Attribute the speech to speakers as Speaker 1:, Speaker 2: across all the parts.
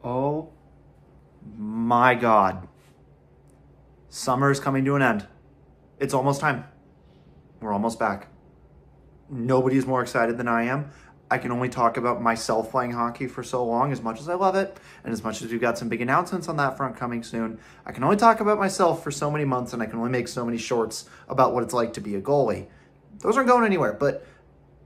Speaker 1: Oh my God. Summer is coming to an end. It's almost time. We're almost back. Nobody's more excited than I am. I can only talk about myself playing hockey for so long, as much as I love it, and as much as we've got some big announcements on that front coming soon. I can only talk about myself for so many months, and I can only make so many shorts about what it's like to be a goalie. Those aren't going anywhere, but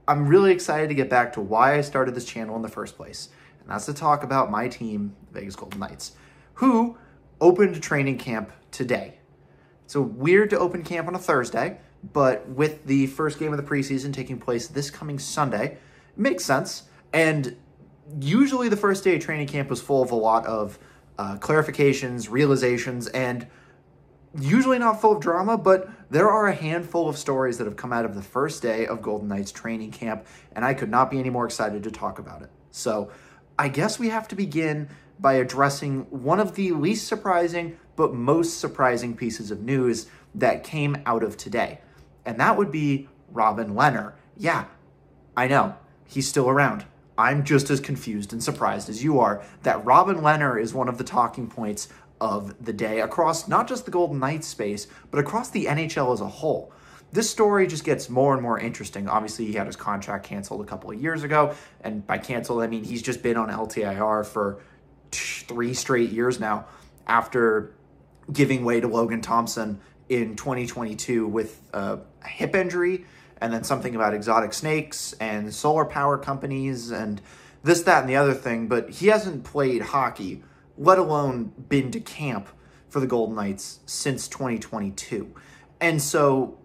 Speaker 1: I'm really excited to get back to why I started this channel in the first place, and that's to talk about my team, the Vegas Golden Knights, who opened training camp today. So weird to open camp on a Thursday, but with the first game of the preseason taking place this coming Sunday, it makes sense. And usually the first day of training camp was full of a lot of clarifications, realizations, and usually not full of drama, but there are a handful of stories that have come out of the first day of Golden Knights training camp, and I could not be any more excited to talk about it. So I guess we have to begin by addressing one of the least surprising but most surprising pieces of news that came out of today. And that would be Robin Lehner. Yeah, I know, he's still around. I'm just as confused and surprised as you are that Robin Lehner is one of the talking points of the day across not just the Golden Knights space, but across the NHL as a whole. This story just gets more and more interesting. Obviously, he had his contract canceled a couple of years ago, and by canceled, I mean he's just been on LTIR for 3 straight years now after giving way to Logan Thompson in 2022 with a hip injury, and then something about exotic snakes and solar power companies and this, that, and the other thing. But he hasn't played hockey, let alone been to camp for the Golden Knights since 2022. And so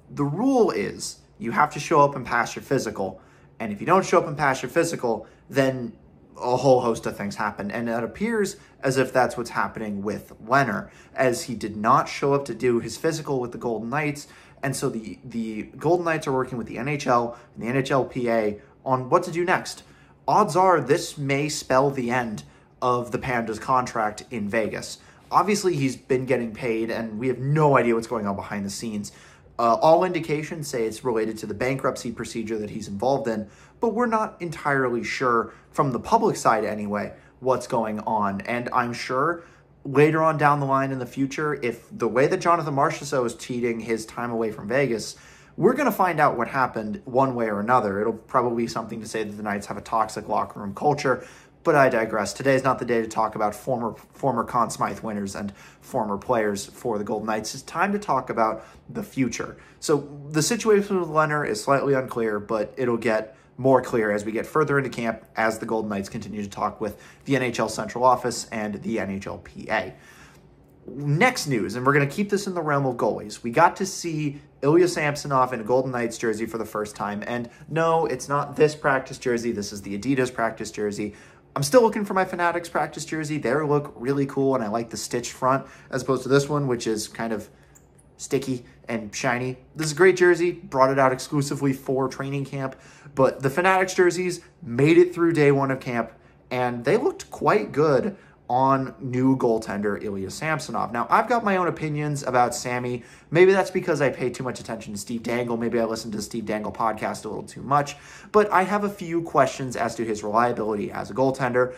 Speaker 1: the rule is you have to show up and pass your physical. And if you don't show up and pass your physical, then a whole host of things happen. And it appears as if that's what's happening with Lehner, as he did not show up to do his physical with the Golden Knights. And so the Golden Knights are working with the NHL and the NHLPA on what to do next. Odds are this may spell the end of the Panda's contract in Vegas. Obviously, he's been getting paid, and we have no idea what's going on behind the scenes. All indications say it's related to the bankruptcy procedure that he's involved in, but we're not entirely sure, from the public side anyway, what's going on. And I'm sure later on down the line in the future, if the way that Jonathan Marchessault is treating his time away from Vegas, we're going to find out what happened one way or another. It'll probably be something to say that the Knights have a toxic locker room culture, but I digress. Today's not the day to talk about former Conn Smythe winners and former players for the Golden Knights. It's time to talk about the future. So the situation with Lehner is slightly unclear, but it'll get more clear as we get further into camp, as the Golden Knights continue to talk with the NHL Central Office and the NHLPA. Next news, and we're going to keep this in the realm of goalies. We got to see Ilya Samsonov in a Golden Knights jersey for the first time. And no, it's not this practice jersey. This is the Adidas practice jersey. I'm still looking for my Fanatics practice jersey. They look really cool, and I like the stitched front as opposed to this one, which is kind of sticky and shiny. This is a great jersey. Brought it out exclusively for training camp. But the Fanatics jerseys made it through day one of camp, and they looked quite good on new goaltender Ilya Samsonov. Now, I've got my own opinions about Sammy. Maybe that's because I pay too much attention to Steve Dangle. Maybe I listened to the Steve Dangle podcast a little too much. But I have a few questions as to his reliability as a goaltender.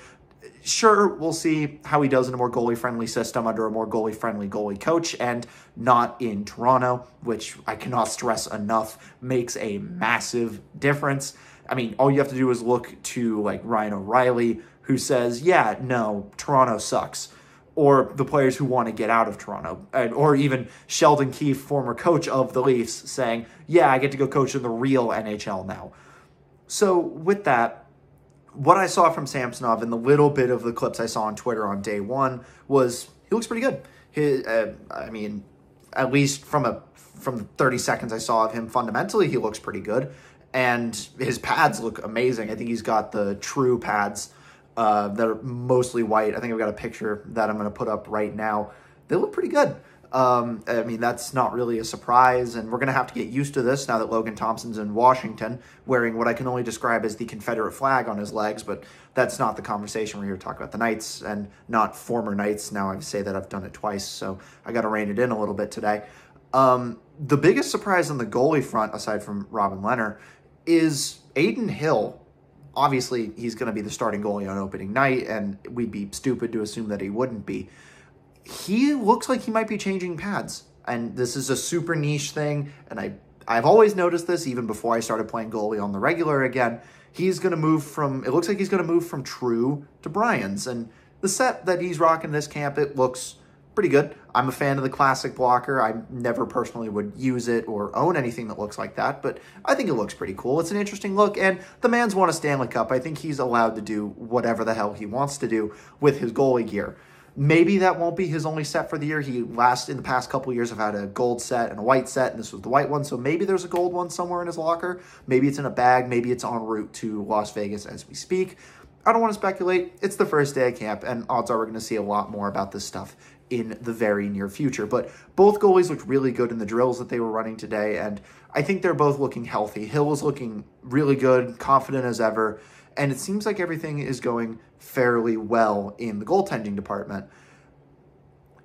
Speaker 1: Sure, we'll see how he does in a more goalie-friendly system under a more goalie-friendly goalie coach, and not in Toronto, which I cannot stress enough makes a massive difference. I mean, all you have to do is look to like Ryan O'Reilly, who says, yeah, no, Toronto sucks. Or the players who want to get out of Toronto. Or even Sheldon Keefe, former coach of the Leafs, saying, yeah, I get to go coach in the real NHL now. So with that, what I saw from Samsonov and the little bit of the clips I saw on Twitter on day one was he looks pretty good. I mean, at least from the 30 seconds I saw of him, fundamentally, he looks pretty good. And his pads look amazing. I think he's got the true pads that are mostly white. I think I've got a picture that I'm going to put up right now. They look pretty good. I mean, that's not really a surprise, and we're going to have to get used to this now that Logan Thompson's in Washington wearing what I can only describe as the Confederate flag on his legs, but that's not the conversation. We're here to talk about the Knights and not former Knights. Now I say that I've done it twice, so I got to rein it in a little bit today. The biggest surprise on the goalie front, aside from Robin Lehner, is Adin Hill Obviously, he's going to be the starting goalie on opening night, and we'd be stupid to assume that he wouldn't be. He looks like he might be changing pads, and this is a super niche thing, and I've always noticed this even before I started playing goalie on the regular again. He's going to move from, it looks like he's going to move from True to Brian's, and the set that he's rocking this camp, it looks pretty good. I'm a fan of the classic blocker. I never personally would use it or own anything that looks like that, but I think it looks pretty cool. It's an interesting look, and the man's won a Stanley Cup. I think he's allowed to do whatever the hell he wants to do with his goalie gear. Maybe that won't be his only set for the year. In the past couple of years, have had a gold set and a white set, and this was the white one, so maybe there's a gold one somewhere in his locker. Maybe it's in a bag. Maybe it's en route to Las Vegas as we speak. I don't want to speculate. It's the first day of camp, and odds are we're going to see a lot more about this stuff in the very near future. But both goalies looked really good in the drills that they were running today, and I think they're both looking healthy. Hill is looking really good, confident as ever, and it seems like everything is going fairly well in the goaltending department.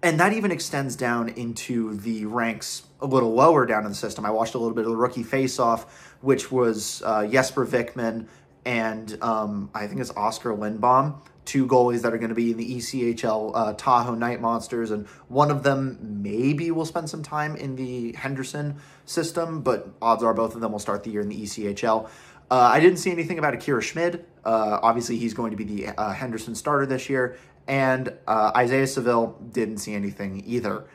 Speaker 1: And that even extends down into the ranks a little lower down in the system. I watched a little bit of the rookie face-off, which was Jesper Vikman and I think it's Oscar Lindbaum, two goalies that are going to be in the ECHL Tahoe Night Monsters, and one of them maybe will spend some time in the Henderson system, but odds are both of them will start the year in the ECHL. I didn't see anything about Akira Schmid. Obviously, he's going to be the Henderson starter this year, and Isaiah Seville didn't see anything either.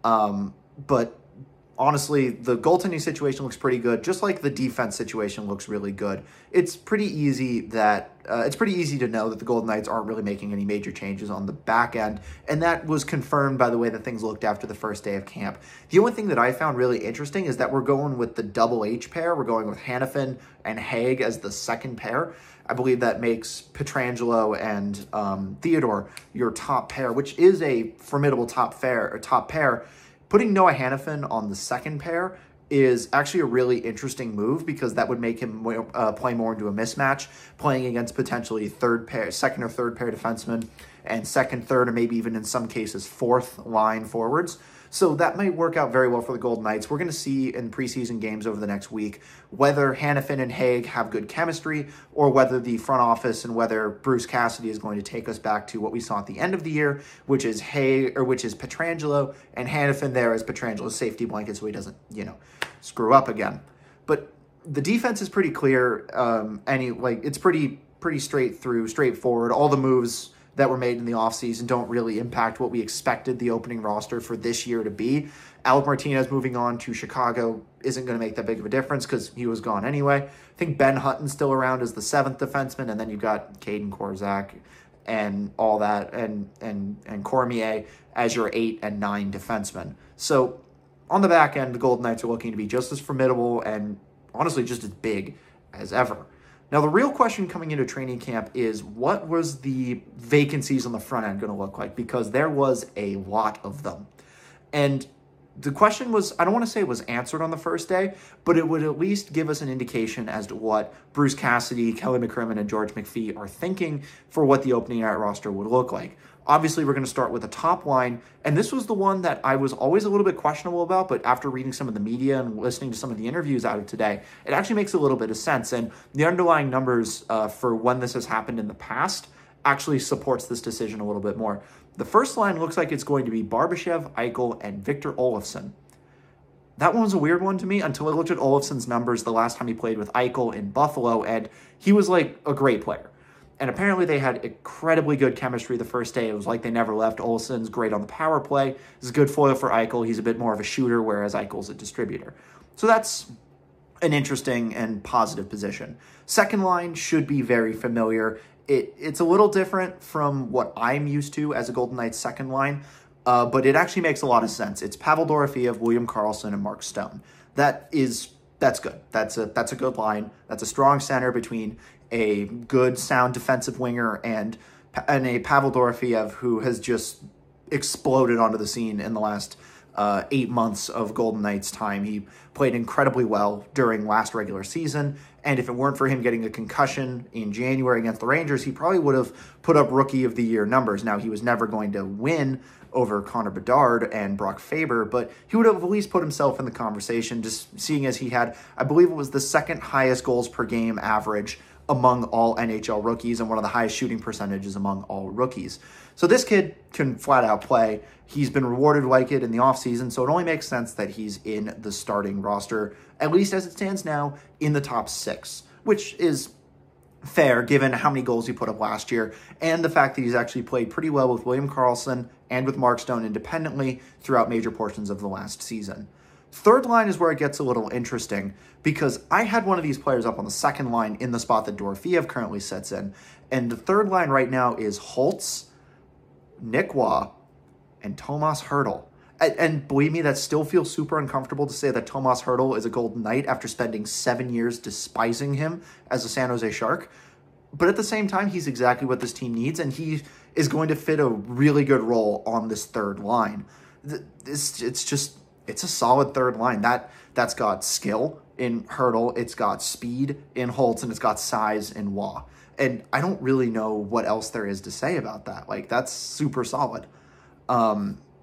Speaker 1: But honestly, the goaltending situation looks pretty good, just like the defense situation looks really good. It's pretty easy to know that the Golden Knights aren't really making any major changes on the back end, and that was confirmed by the way that things looked after the first day of camp. The only thing that I found really interesting is that we're going with the double H pair. We're going with Hanifin and Haig as the second pair. I believe that makes Pietrangelo and Theodore your top pair, which is a formidable top pair. Putting Noah Hanifin on the second pair is actually a really interesting move because that would make him play more into a mismatch, playing against potentially second or third pair defensemen and second, third, or maybe even in some cases fourth line forwards. So that might work out very well for the Golden Knights. We're going to see in preseason games over the next week whether Hanifin and Haig have good chemistry or whether the front office and whether Bruce Cassidy is going to take us back to what we saw at the end of the year, which is Pietrangelo and Hanifin there as Pietrangelo's safety blanket so he doesn't, screw up again. But the defense is pretty clear. It's pretty straightforward. All the moves that were made in the offseason don't really impact what we expected the opening roster for this year to be. Alec Martinez moving on to Chicago isn't going to make that big of a difference because he was gone anyway. I think Ben Hutton's still around as the seventh defenseman, and then you've got Caden Korczak and all that, and Cormier as your 8 and 9 defensemen. So on the back end, the Golden Knights are looking to be just as formidable and honestly just as big as ever. Now, the real question coming into training camp is what was the vacancies on the front end going to look like? Because there was a lot of them. And the question was, I don't want to say it was answered on the first day, but it would at least give us an indication as to what Bruce Cassidy, Kelly McCrimmon, and George McPhee are thinking for what the opening night roster would look like. Obviously, we're going to start with the top line, and this was the one that I was always a little bit questionable about, but after reading some of the media and listening to some of the interviews out of today, it actually makes a little bit of sense, and the underlying numbers for when this has happened in the past actually supports this decision a little bit more. The first line looks like it's going to be Barbashev, Eichel, and Victor Olofsson. That one was a weird one to me until I looked at Olofsson's numbers the last time he played with Eichel in Buffalo, and he was like a great player. And apparently they had incredibly good chemistry the first day. It was like they never left. Olsson's great on the power play. He's a good foil for Eichel. He's a bit more of a shooter, whereas Eichel's a distributor. So that's an interesting and positive position. Second line should be very familiar. It's a little different from what I'm used to as a Golden Knights second line, but it actually makes a lot of sense. It's Pavel Dorofeyev, William Karlsson, and Mark Stone. That's good. That's a good line. That's a strong center between a good, sound defensive winger and a Pavel Dorofeyev who has just exploded onto the scene in the last 8 months of Golden Knights time. He played incredibly well during last regular season, and if it weren't for him getting a concussion in January against the Rangers, he probably would have put up Rookie of the Year numbers. Now, he was never going to win over Connor Bedard and Brock Faber, but he would have at least put himself in the conversation, just seeing as he had, I believe it was the second highest goals per game average among all NHL rookies and one of the highest shooting percentages among all rookies. So this kid can flat out play. He's been rewarded like it in the offseason, so it only makes sense that he's in the starting roster, at least as it stands now, in the top 6, which is fair given how many goals he put up last year and the fact that he's actually played pretty well with William Karlsson and with Mark Stone independently throughout major portions of the last season. Third line is where it gets a little interesting because I had one of these players up on the second line in the spot that Dorofeev currently sits in. And the third line right now is Holtz, Nick Waugh, and Tomas Hertl. And believe me, that still feels super uncomfortable to say that Tomas Hertl is a Golden Knight after spending 7 years despising him as a San Jose Shark. But at the same time, he's exactly what this team needs, and he is going to fit a really good role on this third line. It's a solid third line. That's got skill in Hertl, it's got speed in Holtz, and it's got size in Waugh. And I don't really know what else there is to say about that. Like, that's super solid.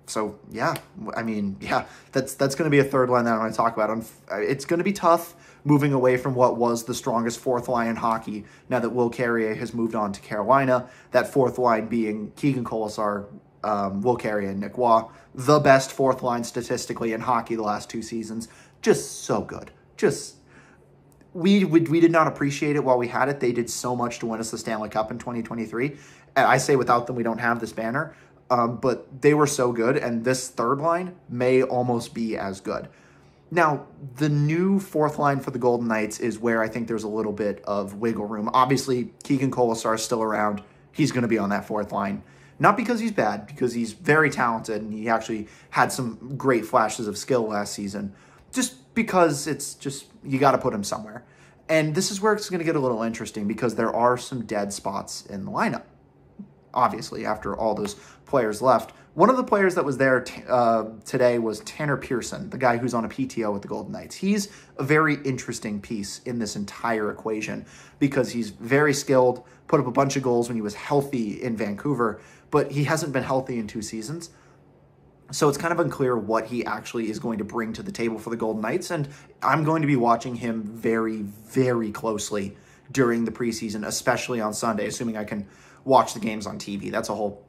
Speaker 1: So yeah, I mean, yeah, that's going to be a third line that I want to talk about. It's going to be tough moving away from what was the strongest fourth line in hockey now that Will Carrier has moved on to Carolina. That fourth line being Keegan Kolesar, Will Carrier, and Nick Waugh, the best fourth line statistically in hockey the last 2 seasons. Just so good. We did not appreciate it while we had it. They did so much to win us the Stanley Cup in 2023. And I say without them, we don't have this banner. But they were so good, and this third line may almost be as good. Now, the new fourth line for the Golden Knights is where I think there's a little bit of wiggle room. Obviously, Keegan Kolesar is still around. He's going to be on that fourth line. Not because he's bad, because he's very talented, and he actually had some great flashes of skill last season. Just because you got to put him somewhere. And this is where it's going to get a little interesting, because there are some dead spots in the lineup. Obviously, after all those players left. One of the players that was there today was Tanner Pearson, the guy who's on a PTO with the Golden Knights. He's a very interesting piece in this entire equation because he's very skilled, put up a bunch of goals when he was healthy in Vancouver, but he hasn't been healthy in 2 seasons. So it's kind of unclear what he actually is going to bring to the table for the Golden Knights, and I'm going to be watching him very, very closely during the preseason, especially on Sunday, assuming I can watch the games on TV. That's a whole...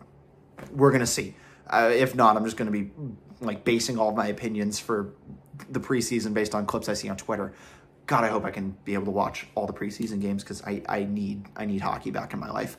Speaker 1: We're going to see. If not, I'm just going to be like basing all of my opinions for the preseason based on clips I see on Twitter. God, I hope I can be able to watch all the preseason games because I need hockey back in my life.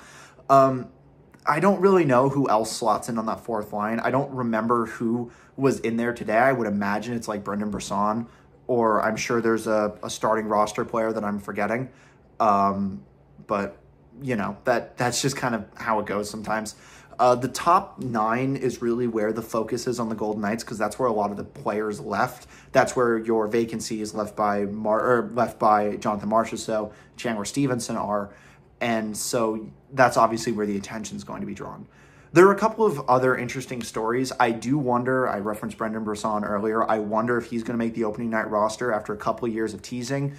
Speaker 1: I don't really know who else slots in on that fourth line. I don't remember who was in there today. I would imagine it's like Brendan Brisson, or I'm sure there's a starting roster player that I'm forgetting. But you know, that's just kind of how it goes sometimes. The top 9 is really where the focus is on the Golden Knights because that's where a lot of the players left. That's where your vacancy is left by Jonathan Marchessault, Chandler Stevenson are, and so that's obviously where the attention is going to be drawn. There are a couple of other interesting stories. I do wonder, I referenced Brendan Brisson earlier, I wonder if he's going to make the opening night roster after a couple of years of teasing.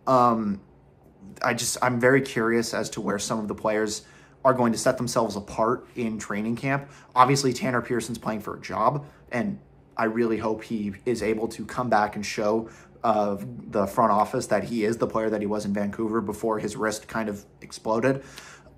Speaker 1: I'm very curious as to where some of the players are going to set themselves apart in training camp. Obviously, Tanner Pearson's playing for a job, and I really hope he is able to come back and show the front office that he is the player that he was in Vancouver before his wrist kind of exploded.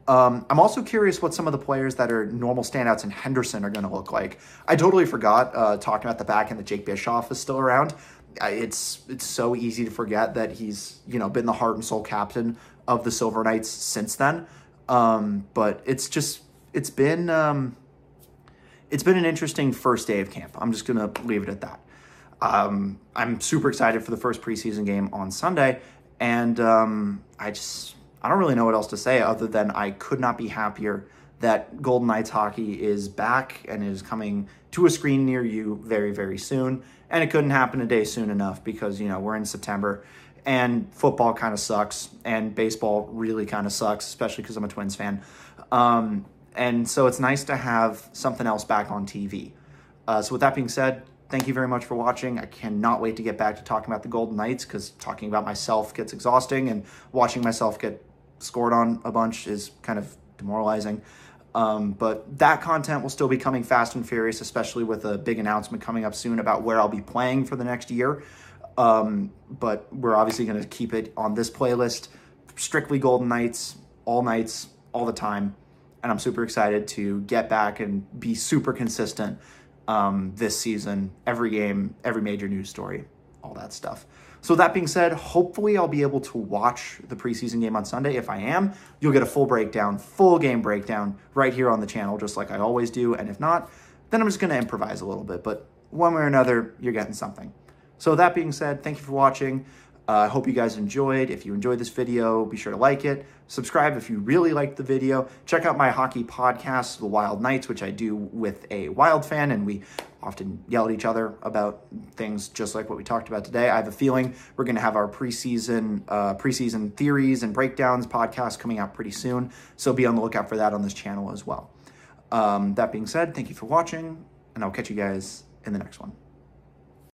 Speaker 1: I'm also curious what some of the players that are normal standouts in Henderson are going to look like. I totally forgot, talking about the back end, that Jake Bischoff is still around. It's so easy to forget that he's been the heart and soul captain of the Silver Knights since then. But it's been an interesting first day of camp. I'm just going to leave it at that. I'm super excited for the first preseason game on Sunday, and I don't really know what else to say other than I could not be happier that Golden Knights hockey is back and is coming to a screen near you very, very soon. And it couldn't happen a day soon enough because, we're in September. And football kind of sucks, and baseball really kind of sucks, especially because I'm a Twins fan. And so it's nice to have something else back on TV. So with that being said, thank you very much for watching. I cannot wait to get back to talking about the Golden Knights because talking about myself gets exhausting, and watching myself get scored on a bunch is kind of demoralizing. But that content will still be coming fast and furious, especially with a big announcement coming up soon about where I'll be playing for the next year. But we're obviously going to keep it on this playlist strictly Golden Knights, all the time. And I'm super excited to get back and be super consistent this season, every game, every major news story, all that stuff. So that being said, hopefully I'll be able to watch the preseason game on Sunday. If I am, you'll get a full breakdown, full game breakdown right here on the channel, just like I always do. And if not, then I'm just going to improvise a little bit. But one way or another, you're getting something. So that being said, thank you for watching. I hope you guys enjoyed. If you enjoyed this video, be sure to like it. Subscribe if you really liked the video. Check out my hockey podcast, The Wild Knights, which I do with a Wild fan, and we often yell at each other about things just like what we talked about today. I have a feeling we're going to have our preseason theories and breakdowns podcast coming out pretty soon, so be on the lookout for that on this channel as well. That being said, thank you for watching, and I'll catch you guys in the next one.